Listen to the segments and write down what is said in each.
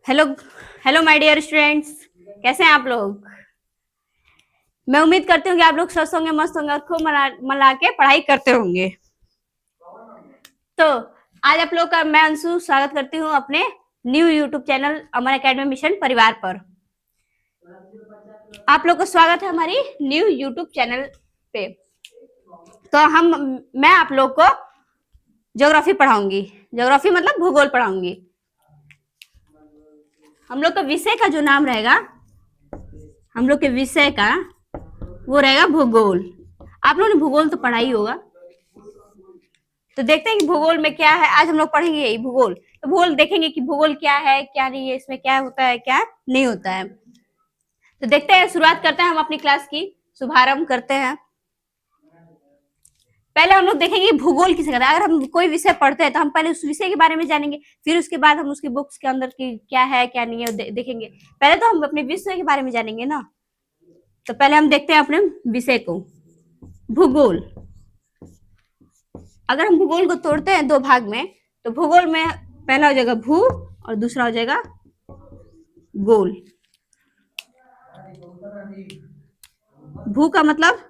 Hello. Hello my dear students, कैसे हैं आप लोग। मैं उम्मीद करती हूँ कि आप लोग स्वस्थ होंगे, मस्त होंगे और खूब मना के पढ़ाई करते होंगे। तो आज आप लोग का मैं अंशु स्वागत करती हूँ अपने न्यू यूट्यूब चैनल अमर एकेडमी मिशन परिवार पर। आप लोग का स्वागत है हमारी न्यू यूट्यूब चैनल पे। तो मैं आप लोग को ज्योग्राफी पढ़ाऊंगी। ज्योग्राफी मतलब भूगोल पढ़ाऊंगी। हम लोग का विषय का जो नाम रहेगा, हम लोग के विषय का वो रहेगा भूगोल। आप लोगों ने भूगोल तो पढ़ा ही होगा। तो देखते हैं कि भूगोल में क्या है। आज हम लोग पढ़ेंगे यही भूगोल। तो भूगोल देखेंगे कि भूगोल क्या है, क्या नहीं है, इसमें क्या होता है, क्या नहीं होता है। तो देखते हैं, शुरुआत करते हैं हम अपनी क्लास की। शुभारंभ करते हैं। पहले हम लोग देखेंगे भूगोल किसे कहते हैं। अगर हम कोई विषय पढ़ते हैं तो हम पहले उस विषय के बारे में जानेंगे, फिर उसके बाद हम उसकी बुक्स के अंदर की क्या है क्या नहीं है देखेंगे। पहले तो हम अपने विषय के बारे में जानेंगे ना। तो पहले हम देखते हैं अपने विषय को, भूगोल। अगर हम भूगोल को तोड़ते हैं दो भाग में, तो भूगोल में पहला हो जाएगा भू और दूसरा हो जाएगा गोल। भू का मतलब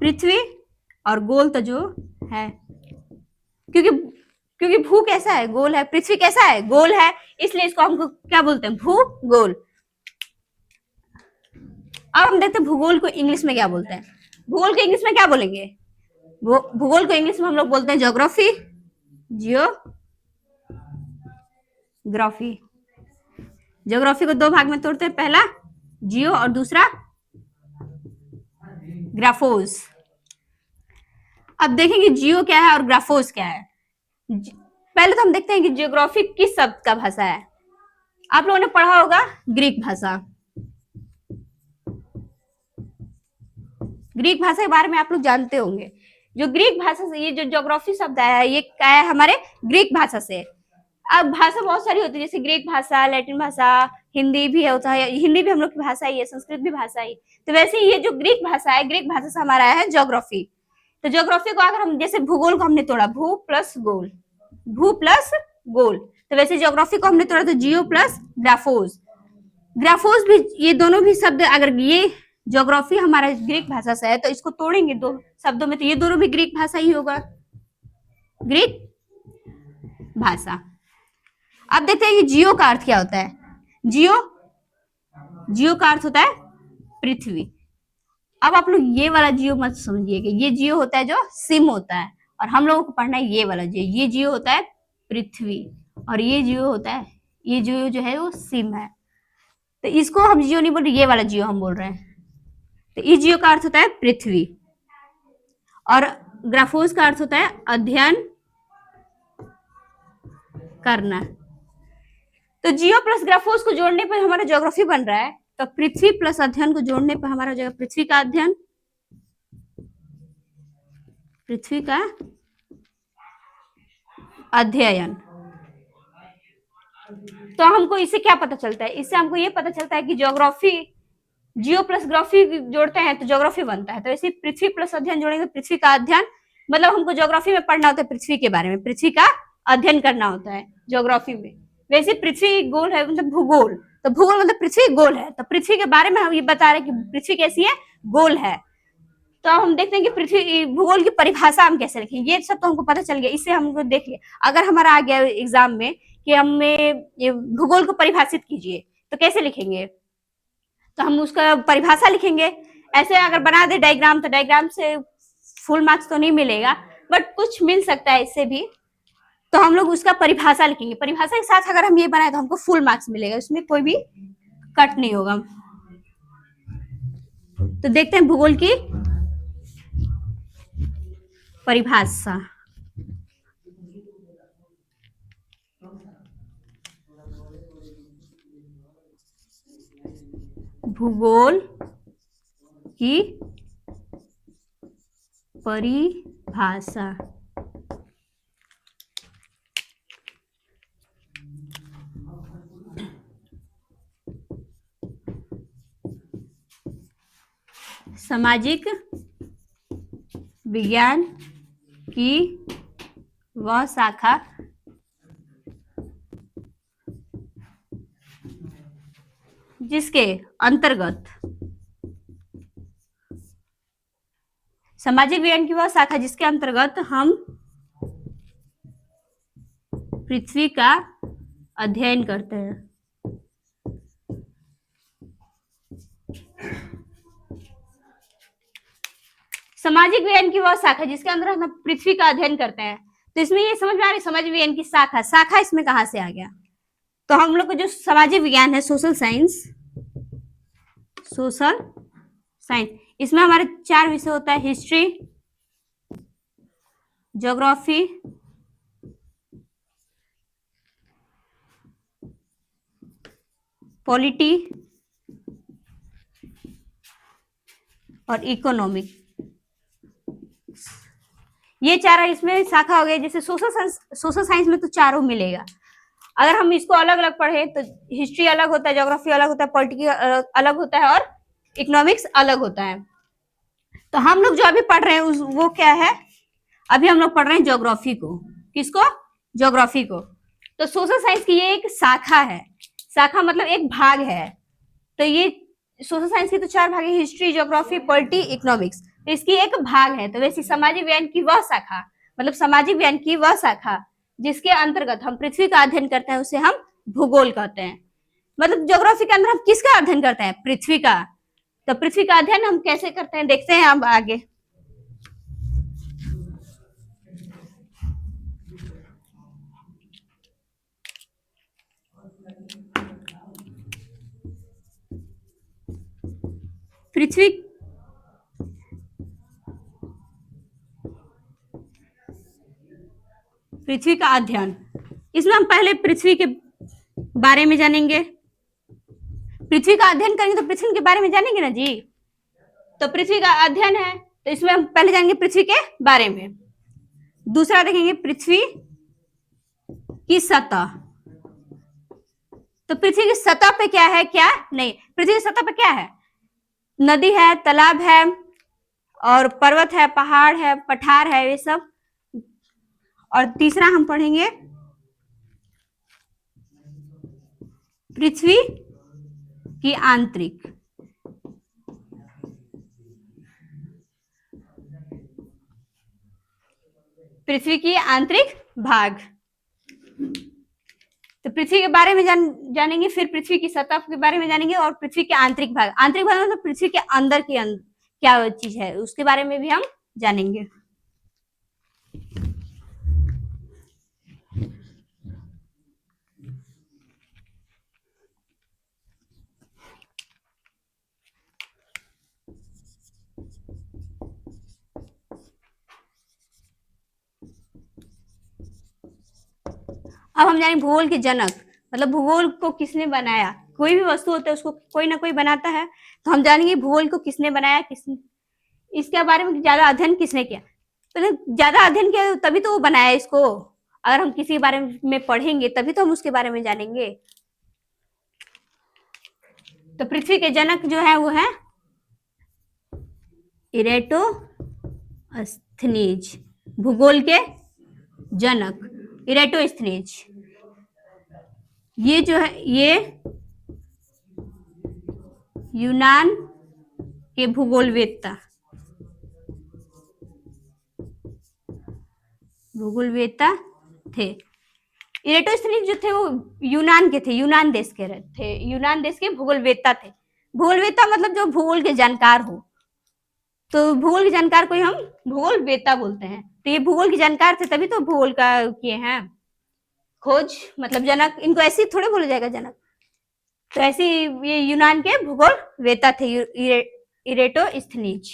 पृथ्वी और गोल तो जो है, क्योंकि क्योंकि भू कैसा है, गोल है। पृथ्वी कैसा है, गोल है। इसलिए इसको हमको क्या बोलते हैं, भू गोल। अब हम देखते हैं भूगोल को इंग्लिश में क्या बोलते हैं। भूगोल को इंग्लिश में क्या बोलेंगे। भूगोल को इंग्लिश में हम लोग बोलते हैं ज्योग्राफी, जियोग्राफी। ज्योग्राफी को दो भाग में तोड़ते हैं, पहला जियो और दूसरा ग्राफोस। अब देखेंगे जियो क्या है और ग्राफोस क्या है। पहले तो हम देखते हैं कि जियोग्राफी किस शब्द का भाषा है। आप लोगों ने पढ़ा होगा ग्रीक भाषा। ग्रीक भाषा के बारे में आप लोग जानते होंगे। जो ग्रीक भाषा से ये जो ज्योग्राफी शब्द आया है, ये क्या है, हमारे ग्रीक भाषा से। अब भाषा बहुत सारी होती है, जैसे ग्रीक भाषा, लैटिन भाषा, हिंदी भी होता है। हिंदी भी हम लोग की भाषा ही है, संस्कृत भी भाषा ही। तो वैसे ये जो ग्रीक भाषा है, ग्रीक भाषा से हमारा है ज्योग्राफी। तो ज्योग्राफी को अगर हम जैसे भूगोल को हमने तोड़ा, भू प्लस गोल, भू प्लस गोल। तो वैसे ज्योग्राफी को हमने तोड़ा तो जियो प्लस ग्राफोस। ग्राफोस भी, ये दोनों भी शब्द, अगर ये ज्योग्राफी हमारा ग्रीक भाषा से है तो इसको तोड़ेंगे दो शब्दों में तो ये दोनों भी ग्रीक भाषा ही होगा, ग्रीक भाषा। अब देखते हैं कि जियो का अर्थ क्या होता है। जियो, जियो का अर्थ होता है पृथ्वी। अब आप लोग ये वाला जियो मत समझिएगा, ये जियो होता है जो सिम होता है, और हम लोगों को पढ़ना है ये वाला जियो। ये जियो होता है पृथ्वी और ये जियो होता है, ये जियो जो है वो सिम है। तो इसको हम जियो नहीं बोल रहे, ये वाला जियो हम बोल रहे हैं। तो इस जियो का अर्थ होता है पृथ्वी और ग्राफोस का अर्थ होता है अध्ययन करना। तो जियो प्लस ग्राफोस को जोड़ने पर हमारा ज्योग्राफी बन रहा है। तो पृथ्वी प्लस अध्ययन को जोड़ने पर हमारा हो जाएगा पृथ्वी का अध्ययन, पृथ्वी का अध्ययन। तो हमको इससे क्या पता चलता है, इससे हमको ये पता चलता है कि ज्योग्राफी, जियो प्लस ग्राफी जोड़ते हैं तो ज्योग्राफी बनता है। तो ऐसे पृथ्वी प्लस अध्ययन जोड़ेंगे, पृथ्वी का अध्ययन। मतलब हमको ज्योग्राफी में पढ़ना होता है पृथ्वी के बारे में, पृथ्वी का अध्ययन करना होता है ज्योग्राफी में। वैसे पृथ्वी गोल है, मतलब भूगोल। तो भूगोल मतलब पृथ्वी गोल है, तो पृथ्वी के बारे में हम ये बता रहे हैं कि पृथ्वी कैसी है, गोल है। तो हम देखते हैं कि पृथ्वी भूगोल की परिभाषा हम कैसे लिखें, ये सब तो हमको पता चल गया। इससे हमको देख लिया, अगर हमारा आ गया एग्जाम में कि हमें ये भूगोल को परिभाषित कीजिए, तो कैसे लिखेंगे। तो हम उसका परिभाषा लिखेंगे। ऐसे अगर बना दे डायग्राम, तो डायग्राम से फुल मार्क्स तो नहीं मिलेगा, बट कुछ मिल सकता है इससे भी। तो हम लोग उसका परिभाषा लिखेंगे। परिभाषा के साथ अगर हम ये बनाए तो हमको फुल मार्क्स मिलेगा, उसमें कोई भी कट नहीं होगा। तो देखते हैं भूगोल की परिभाषा। भूगोल की परिभाषा। सामाजिक विज्ञान की वह शाखा जिसके अंतर्गत सामाजिक विज्ञान की वह शाखा जिसके अंतर्गत हम पृथ्वी का अध्ययन करते हैं। सामाजिक विज्ञान की वह शाखा जिसके अंदर हम पृथ्वी का अध्ययन करते हैं। तो इसमें ये समझ में आ रही सामाजिक विज्ञान की शाखा, शाखा इसमें कहां से आ गया? तो हम लोग को जो सामाजिक विज्ञान है, सोशल साइंस, सोशल साइंस, इसमें हमारे 4 विषय होता है: हिस्ट्री, ज्योग्राफी, पॉलिटी और इकोनॉमिक। ये 4 इसमें शाखा हो गई। जैसे सोशल साइंस में तो चारों मिलेगा। अगर हम इसको अलग अलग पढ़े तो हिस्ट्री अलग होता है, ज्योग्राफी अलग होता है, पॉलिटी अलग होता है और इकोनॉमिक्स अलग होता है। तो हम लोग जो अभी पढ़ रहे हैं वो क्या है? अभी हम लोग पढ़ रहे हैं ज्योग्राफी को। किसको? ज्योग्राफी को। तो सोशल साइंस की ये एक शाखा है। शाखा मतलब एक भाग है। तो ये सोशल साइंस की तो 4 भाग है: हिस्ट्री, ज्योग्राफी, पॉलिटी, इकोनॉमिक्स। तो इसकी एक भाग है। तो वैसे सामाजिक विज्ञान की वह शाखा, मतलब सामाजिक विज्ञान की वह शाखा जिसके अंतर्गत हम पृथ्वी का अध्ययन करते हैं, उसे हम भूगोल कहते हैं। मतलब ज्योग्राफी के अंदर हम किसका अध्ययन करते हैं? पृथ्वी का। तो पृथ्वी का अध्ययन हम कैसे करते हैं देखते हैं अब आगे। पृथ्वी का अध्ययन, इसमें हम पहले पृथ्वी के बारे में जानेंगे। पृथ्वी का अध्ययन करेंगे तो पृथ्वी के बारे में जानेंगे ना जी। तो पृथ्वी का अध्ययन है तो इसमें हम पहले जानेंगे पृथ्वी के बारे में। दूसरा देखेंगे पृथ्वी की सतह। तो पृथ्वी की सतह पे क्या है, क्या नहीं? पृथ्वी की सतह पे क्या है? नदी है, तालाब है और पर्वत है, पहाड़ है, पठार है, ये सब। और तीसरा हम पढ़ेंगे पृथ्वी की आंतरिक। पृथ्वी की आंतरिक भाग। तो पृथ्वी के बारे में जानेंगे, फिर पृथ्वी की सतह के बारे में जानेंगे और पृथ्वी के आंतरिक भाग। आंतरिक भाग मतलब पृथ्वी के अंदर की क्या चीज है उसके बारे में भी हम जानेंगे। अब हम जानेंगे भूगोल के जनक, मतलब भूगोल को किसने बनाया। कोई भी वस्तु होता है उसको कोई ना कोई बनाता है। तो हम जानेंगे भूगोल को किसने बनाया, किसने इसके बारे में ज्यादा अध्ययन किसने किया। तो ज्यादा अध्ययन किया तभी तो वो बनाया इसको। अगर हम किसी के बारे में पढ़ेंगे तभी तो हम उसके बारे में जानेंगे। तो पृथ्वी के जनक जो है वो है इरेटोस्थनीज। भूगोल के जनक इरेटोस्थनीज। ये जो है ये यूनान के भूगोलवेत्ता थे। इरेटोस्थनीज जो थे वो यूनान के थे, यूनान देश के थे, यूनान देश के भूगोलवेत्ता थे। भूगोलवेत्ता मतलब जो भूगोल के जानकार हो। तो भूगोल के जानकार को ही हम भूगोलवेत्ता बोलते हैं। तो ये भूगोल के जानकार थे तभी तो भूगोल का किए हैं खोज, मतलब जनक। इनको ऐसे ही थोड़े बोला जाएगा जनक। तो ऐसे ये यूनान के भूगोलवेत्ता थे इरेटोस्थनीज।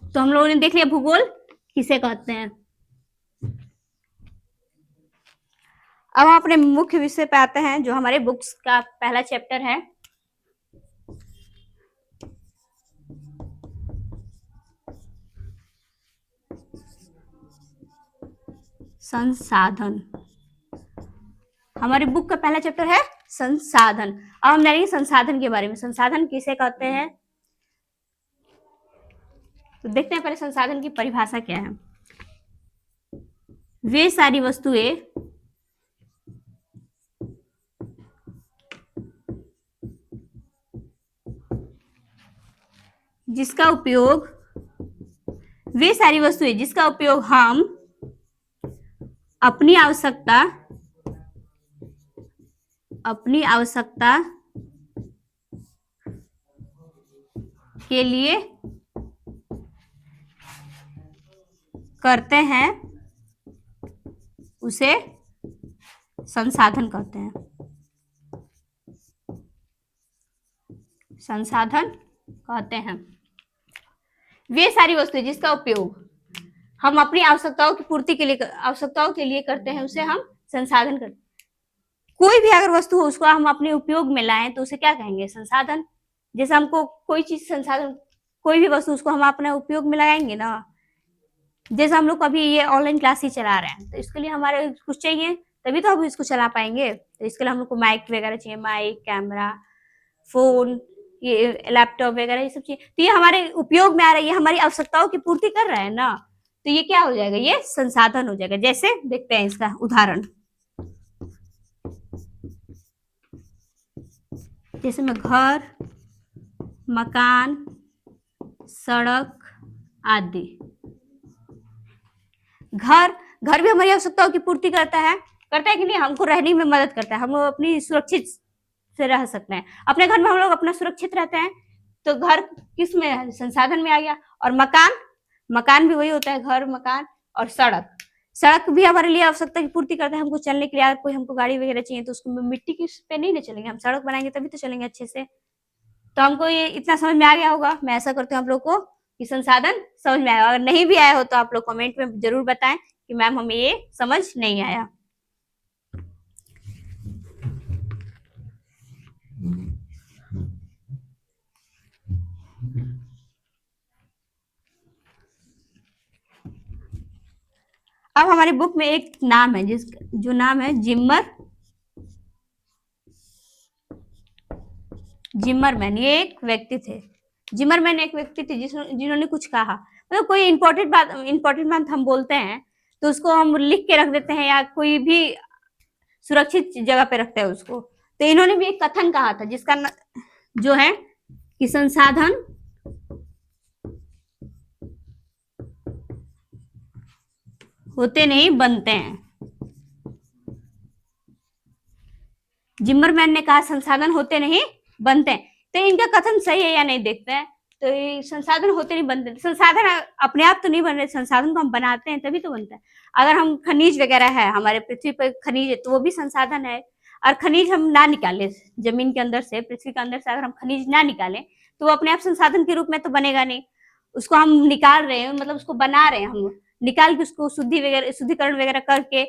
तो हम लोगों ने देख लिया भूगोल किसे कहते हैं। अब हम अपने मुख्य विषय पे आते हैं जो हमारे बुक्स का पहला चैप्टर है संसाधन। हमारी बुक का पहला चैप्टर है संसाधन। अब हम जानेंगे संसाधन के बारे में। संसाधन किसे कहते हैं तो देखते हैं पहले संसाधन की परिभाषा क्या है। वे सारी वस्तुएं जिसका उपयोग वे सारी वस्तुएं जिसका उपयोग हम अपनी आवश्यकता के लिए करते हैं उसे संसाधन कहते हैं। संसाधन कहते हैं वे सारी वस्तुएं जिसका उपयोग हम अपनी आवश्यकताओं की पूर्ति के लिए करते हैं उसे हम संसाधन करते हैं। कोई भी अगर वस्तु हो उसको हम अपने उपयोग में लाएं तो उसे क्या कहेंगे? संसाधन। जैसे हमको कोई चीज संसाधन, कोई भी वस्तु उसको हम अपने उपयोग में लगाएंगे ना। जैसे हम लोग अभी ये ऑनलाइन क्लास ही चला रहे हैं तो इसके लिए हमारे कुछ चाहिए तभी तो हम इसको चला पाएंगे। तो इसके लिए हम लोग को माइक वगैरह चाहिए, माइक, कैमरा, फोन, ये लैपटॉप वगैरह ये सब चाहिए। तो ये हमारे उपयोग में आ रहा है, ये हमारी आवश्यकताओं की पूर्ति कर रहा है ना। तो ये क्या हो जाएगा? ये संसाधन हो जाएगा। जैसे देखते हैं इसका उदाहरण, जैसे में घर, मकान, सड़क आदि। घर भी हमारी आवश्यकताओं की पूर्ति करता है कि नहीं? हमको रहने में मदद करता है, हम अपनी सुरक्षित से रह सकते हैं। अपने घर में हम लोग अपना सुरक्षित रहते हैं तो घर किस में है? संसाधन में आ गया। और मकान भी वही होता है, घर, मकान। और सड़क भी हमारे लिए आवश्यकता की पूर्ति करता है। हमको चलने के लिए अगर कोई हमको गाड़ी वगैरह चाहिए तो उसको मिट्टी की पे नहीं ना चलेंगे, हम सड़क बनाएंगे तभी तो चलेंगे अच्छे से। तो हमको ये इतना समझ में आ गया होगा। मैं ऐसा करती हूँ आप लोग को कि संसाधन समझ में आया। अगर नहीं भी आया हो तो आप लोग कमेंट में जरूर बताएं कि मैम हमें ये समझ नहीं आया। अब हमारी बुक में एक नाम है जो नाम है जिमरमैन। ये एक व्यक्ति थे, जिमरमैन एक व्यक्ति थे जिन्होंने कुछ कहा। मतलब कोई इंपॉर्टेंट बात हम बोलते हैं तो उसको हम लिख के रख देते हैं या कोई भी सुरक्षित जगह पे रखते हैं उसको। तो इन्होंने भी एक कथन कहा था जिसका जो है कि संसाधन होते नहीं बनते हैं। जिमरमैन ने कहा संसाधन होते नहीं बनते हैं। तो इनका कथन सही है या नहीं देखते हैं। तो ये संसाधन होते नहीं बनते, संसाधन अपने आप तो नहीं बन रहे, संसाधन को हम बनाते हैं तभी तो बनता है। अगर हम खनिज वगैरह है, हमारे पृथ्वी पर खनिज है तो वो भी संसाधन है। और खनिज हम ना निकाले जमीन के अंदर से, पृथ्वी के अंदर से अगर हम खनिज ना निकालें तो वो अपने आप संसाधन के रूप में तो बनेगा नहीं। उसको हम निकाल रहे हैं, मतलब उसको बना रहे हैं, हम निकाल के उसको शुद्धिकरण वगैरह करके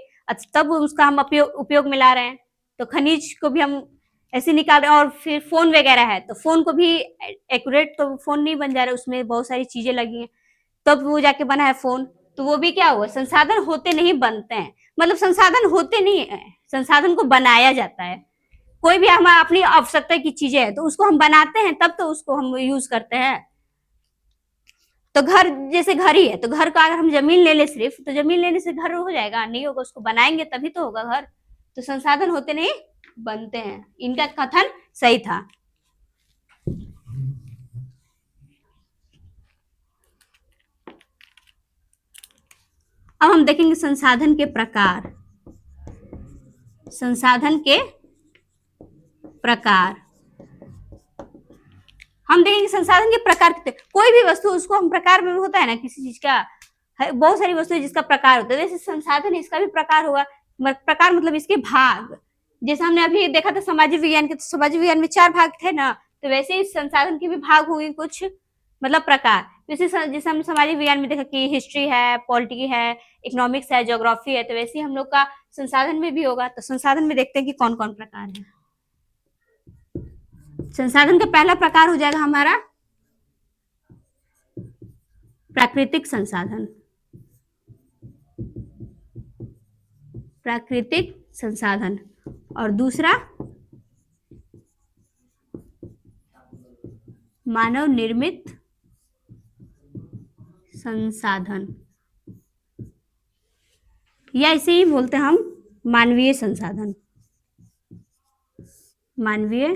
तब उसका हम उपयोग में ला रहे हैं। तो खनिज को भी हम ऐसे निकाल रहे हैं। और फिर फोन वगैरह है तो फोन को भी एक्यूरेट तो फोन नहीं बन जा रहा है, उसमें बहुत सारी चीजें लगी हैं तब वो जाके बना है फोन। तो वो भी क्या हुआ? संसाधन होते नहीं बनते हैं। मतलब संसाधन होते नहीं है, संसाधन को बनाया जाता है। कोई भी हमारा अपनी आवश्यकता की चीजें है तो उसको हम बनाते हैं तब तो उसको हम यूज करते हैं। तो घर जैसे घर ही है तो घर का अगर हम जमीन ले ले सिर्फ तो जमीन लेने से घर हो जाएगा? नहीं होगा, उसको बनाएंगे तभी तो होगा घर। तो संसाधन होते नहीं बनते हैं, इनका कथन सही था। अब हम देखेंगे संसाधन के प्रकार। हम देखेंगे संसाधन के प्रकार कितने। कोई भी वस्तु उसको हम प्रकार में होता है ना किसी चीज का, बहुत सारी वस्तु जिसका प्रकार होता है, जैसे संसाधन इसका भी प्रकार होगा। प्रकार मतलब इसके भाग। जैसे हमने अभी देखा था सामाजिक विज्ञान के, तो सामाजिक विज्ञान में 4 भाग थे ना, तो वैसे ही संसाधन के भी भाग होंगे कुछ, मतलब प्रकार। जैसे हमने सामाजिक विज्ञान में देखा कि हिस्ट्री है, पॉलिटी है, इकोनॉमिक्स है, ज्योग्राफी है, तो वैसे ही हम लोग का संसाधन में भी होगा। तो संसाधन में देखते हैं कि कौन कौन प्रकार है। संसाधन का पहला प्रकार हो जाएगा हमारा प्राकृतिक संसाधन। प्राकृतिक संसाधन। और दूसरा मानव निर्मित संसाधन। या इसे ही बोलते हैं हम मानवीय संसाधन। मानवीय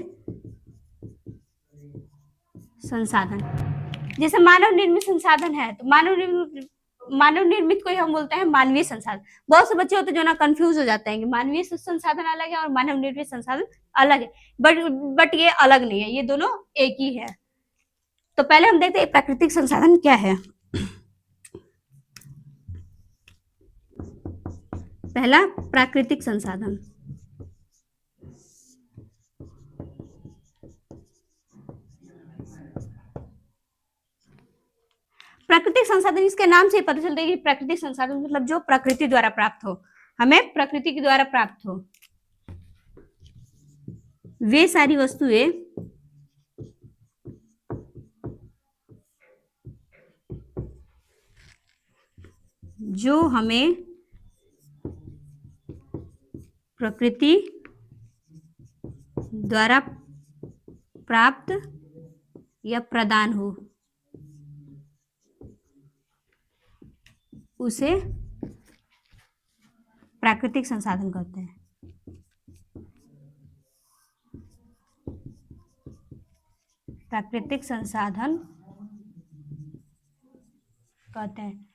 संसाधन, जैसे मानव निर्मित संसाधन है तो मानव निर्मित को ही हम बोलते हैं मानवीय संसाधन। बहुत से बच्चे होते हैं जो ना कंफ्यूज हो जाते हैं कि मानवीय संसाधन अलग है और मानव निर्मित संसाधन अलग है, बट ये अलग नहीं है, ये दोनों एक ही है। तो पहले हम देखते हैं प्राकृतिक संसाधन क्या है। पहला, प्राकृतिक संसाधन। प्राकृतिक संसाधन, इसके नाम से ही पता चलता है कि प्राकृतिक संसाधन मतलब जो प्रकृति द्वारा प्राप्त हो, हमें प्रकृति के द्वारा प्राप्त हो, वे सारी वस्तुएं जो हमें प्रकृति द्वारा प्राप्त या प्रदान हो, उसे प्राकृतिक संसाधन कहते हैं। प्राकृतिक संसाधन कहते हैं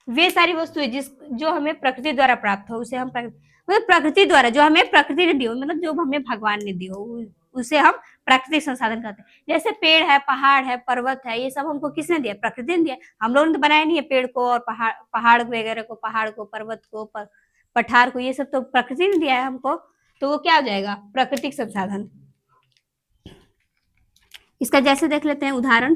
वे सारी वस्तुएं जो हमें प्रकृति द्वारा प्राप्त हो, उसे हम मतलब प्रकृति द्वारा जो हमें प्रकृति ने दी हो, मतलब जो हमें भगवान ने दी हो, उसे हम प्राकृतिक संसाधन कहते हैं। जैसे पेड़ है, पहाड़ है, पर्वत है, ये सब हमको किसने दिया? प्रकृति ने दिया। हम लोगों ने तो बनाया नहीं है पेड़ को और पहाड़ वगैरह को, पहाड़ को, पर्वत को, पठार को, ये सब तो प्रकृति ने दिया है हमको, तो वो क्या हो जाएगा? प्राकृतिक संसाधन। इसका जैसे देख लेते हैं उदाहरण।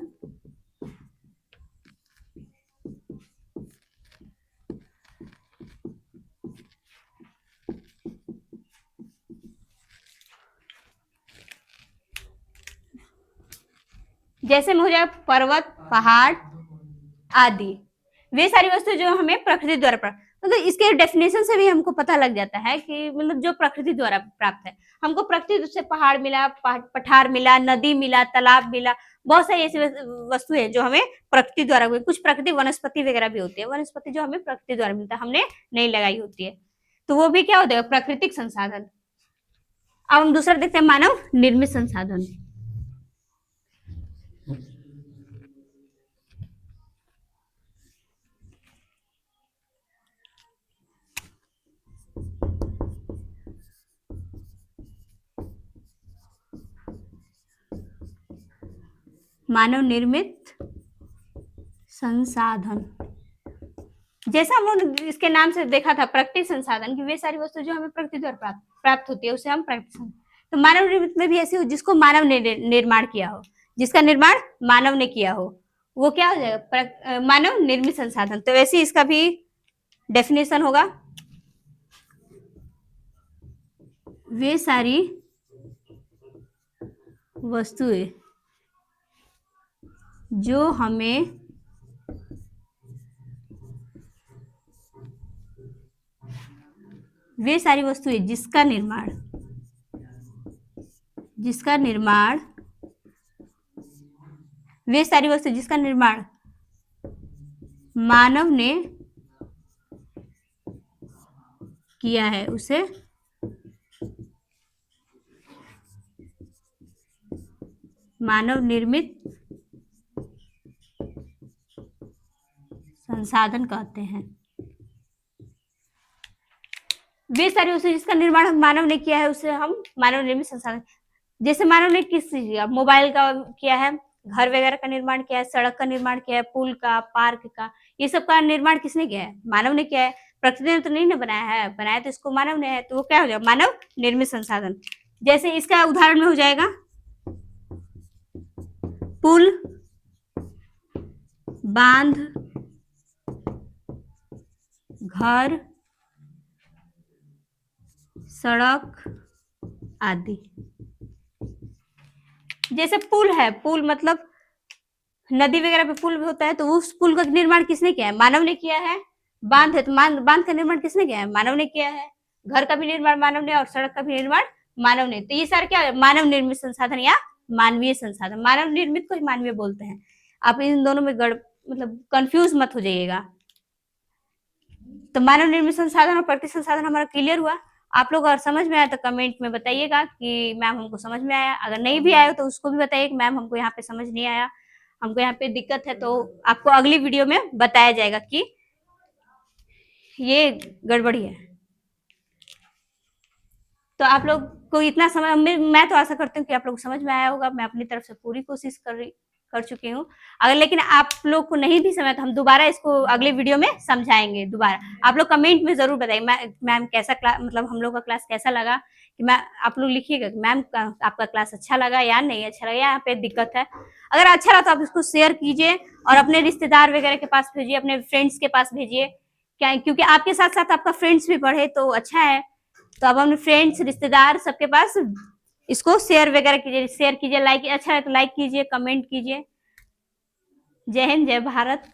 जैसे में हो जाए पर्वत, पहाड़ आदि, वे सारी वस्तुएं जो हमें प्रकृति द्वारा प्राप्त, मतलब इसके डेफिनेशन से भी हमको पता लग जाता है कि मतलब जो प्रकृति द्वारा प्राप्त है। हमको प्रकृति से पहाड़ मिला, पठार मिला, नदी मिला, तालाब मिला, बहुत सारी ऐसी वस्तुएं हैं जो हमें प्रकृति द्वारा, कुछ प्रकृति वनस्पति वगैरह भी होती है, वनस्पति जो हमें प्रकृति द्वारा मिलता है, हमने नहीं लगाई होती है, तो वो भी क्या होता है? प्राकृतिक संसाधन। अब हम दूसरा देखते हैं, मानव निर्मित संसाधन। मानव निर्मित संसाधन, जैसा हम इसके नाम से देखा था प्राकृतिक संसाधन की वे सारी वस्तु जो हमें प्रकृति द्वारा प्राप्त होती है, उसे हम प्राकृतिक। तो मानव निर्मित में भी ऐसी हो जिसको मानव ने निर्माण किया हो, जिसका निर्माण मानव ने किया हो, वो क्या हो जाएगा? मानव निर्मित संसाधन। तो वैसे इसका भी डेफिनेशन होगा, वे सारी वस्तुएं जो हमें वे सारी वस्तुएं जिसका निर्माण वे सारी वस्तुएं जिसका निर्माण मानव ने किया है, उसे मानव निर्मित संसाधन कहते हैं। वे सारी वस्तुएं जिसका निर्माण मानव ने किया है, उसे हम मानव निर्मित संसाधन। जैसे मानव ने किस चीज का, मोबाइल का किया है, घर वगैरह का निर्माण किया है, सड़क का निर्माण किया है, पुल का, पार्क का, ये सब का निर्माण किसने किया है? मानव ने किया है। प्रकृति ने तो नहीं ना बनाया है, बनाया तो इसको मानव ने है, तो वो क्या हो जाएगा? मानव निर्मित संसाधन। जैसे इसका उदाहरण में हो जाएगा पुल, बांध, घर, सड़क आदि। जैसे पुल है, पुल मतलब नदी वगैरह पे पुल भी होता है, तो उस पुल का निर्माण किसने किया है? मानव ने किया है। बांध है तो बांध का निर्माण किसने किया है? मानव ने किया है। घर का भी निर्माण मानव ने और सड़क का भी निर्माण मानव ने। तो ये सारे क्या है? मानव निर्मित संसाधन या मानवीय संसाधन। मानव निर्मित को ही मानवीय बोलते हैं। आप इन दोनों में मतलब कंफ्यूज मत हो जाइएगा। तो मानव निर्मित संसाधन और प्रकृति संसाधन हमारा क्लियर हुआ। आप लोग अगर समझ में आया तो कमेंट में बताइएगा कि मैम हमको समझ में आया, अगर नहीं भी आया तो उसको भी बताइए कि मैम हमको यहाँ पे समझ नहीं आया, हमको यहाँ पे दिक्कत है, तो आपको अगली वीडियो में बताया जाएगा कि ये गड़बड़ी है। तो आप लोग को इतना समझ, मैं तो आशा करती हूँ कि आप लोग समझ में आया होगा। मैं अपनी तरफ से पूरी कोशिश कर चुकी हूँ। अगर लेकिन आप लोग को नहीं भी समझ तो हम दोबारा इसको अगले वीडियो में समझाएंगे दोबारा। आप लोग कमेंट में जरूर बताइए मैम कैसा क्लास, मतलब हम लोग का क्लास कैसा लगा, कि मैं आप लोग लिखिएगा कि मैम आपका क्लास अच्छा लगा या नहीं अच्छा लगा, यहाँ पे दिक्कत है। अगर अच्छा रहा तो आप इसको शेयर कीजिए और अपने रिश्तेदार वगैरह के पास भेजिए, अपने फ्रेंड्स के पास भेजिए, क्या क्योंकि आपके साथ साथ आपका फ्रेंड्स भी पढ़े तो अच्छा है। तो अब अपने फ्रेंड्स रिश्तेदार सबके पास इसको शेयर वगैरह कीजिए, शेयर कीजिए, लाइक अच्छा है तो लाइक कीजिए, कमेंट कीजिए। जय हिंद, जय भारत।